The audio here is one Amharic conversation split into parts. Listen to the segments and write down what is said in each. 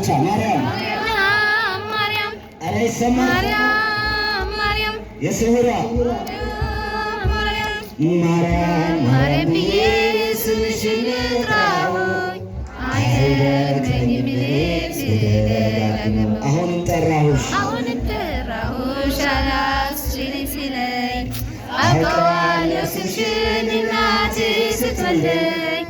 ብቻ ማርያም ማርያም ኧረ ይሰማ ማርያም የስውሯ ማርያም ማርያም ብዬ ስምሽን ልጥራው አይደርገኝም ልደጋግመው አሁንም ጠራሁሽ አላስችለኝ ሲለኝ አውቀዋለሁ ስምሽን እናቴ ስትወልደኝ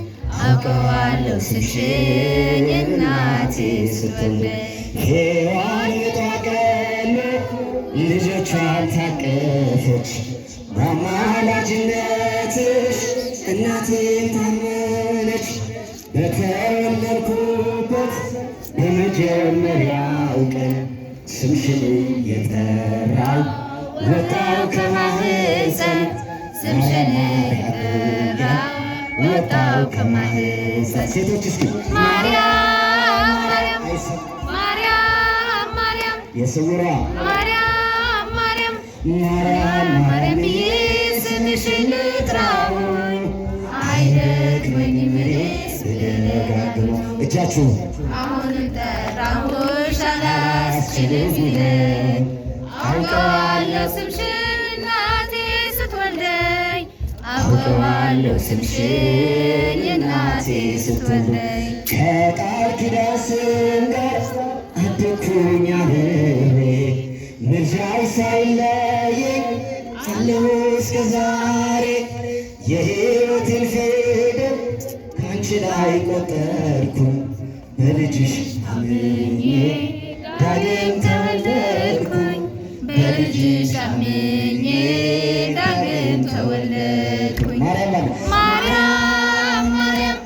አውቀዋለሁ ስምሽን እናቴ ስትወልደኝ ሔዋን የጧቀለ ልጆቿን ታቀፈች በአማላጅነትሽ እናቴን ታመነች በተወለድኩበት በመጀመሪያው ቀን ስምሽን የጠራው ወጣው ከማህፀን ስምሽን የጠራው ወጣው ከማህፀን ሴቶች እስኪ ማርያም የስውሯ ማርያም ማርያም ብዬ ስምሽን ልጥራው አይደክመኝም ስደጋግመው እጃችሁ አሁንም ጠራሁሽ አላስችልም ሲለኝ አውቀዋለሁ ስምሽን እናቴ ስትወልደኝ አውቀዋለሁ ስምሽን እናቴ ስትወልደኝ ከቃል ኪዳን ስም ጋር አደኩኝ አብሬ ምልጃሽ ሳይለየኝ አለሁ እስከ ዛሬ የሕይወቴን ፊደል ከአንቺ ላይ ቆጠርኩኝ በልጅሽ አምኜ ዳግም ተወለድኩኝ በልጅሽ አምኜ ዳግም ተወለድኩኝ ማርያም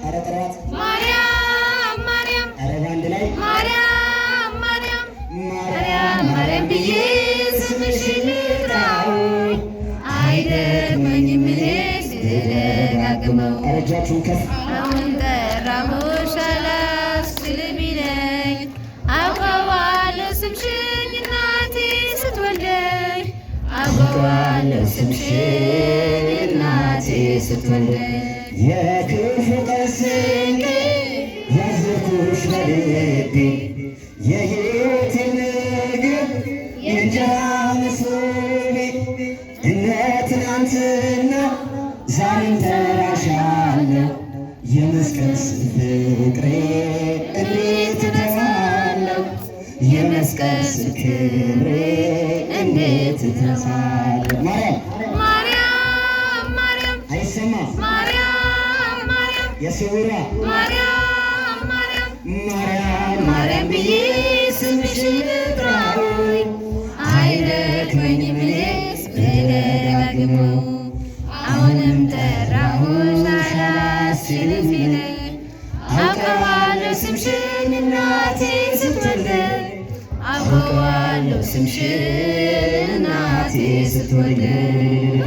ኧረ ጥራት ማርያም ኧረ በአንድ ላይ ማርያም ብዬ ስምሽን ልጥራው አይደክመኝም ስደጋግመው ኧረ እጃችሁን ከፍ አሁን ጠራሁሽ አላስችልም ቢለኝ አውቀዋለሁ ስምሽን እናቴ ስትወልደኝ አውቀዋለሁ ስምሽን እናቴ ስትወልደኝ የክፉ ቀን ስንቅ ያዘኩሽ በልቤ የሕይወቴ ምግብ የእንጀራ መሶቤ እነ ትናንትና ዛሬም ተራሻለሁ የመስቀል ፍቅሬ እንዴት እተዋለሁ የመስቀል ክብሬ እንዴት እተዋለሁ ማርያም አይሰማ የስውሯ ማርያም ብዬ ስምሽን ልጥራው አይደክመኝም ስደጋግመው አሁንም ጠራሁሽ አላስችልም ሲለኝ አውቀዋለሁ ስምሽን እናቴ ስትወልደኝ አውቀዋለሁ ስምሽን እናቴ ስትወልደኝ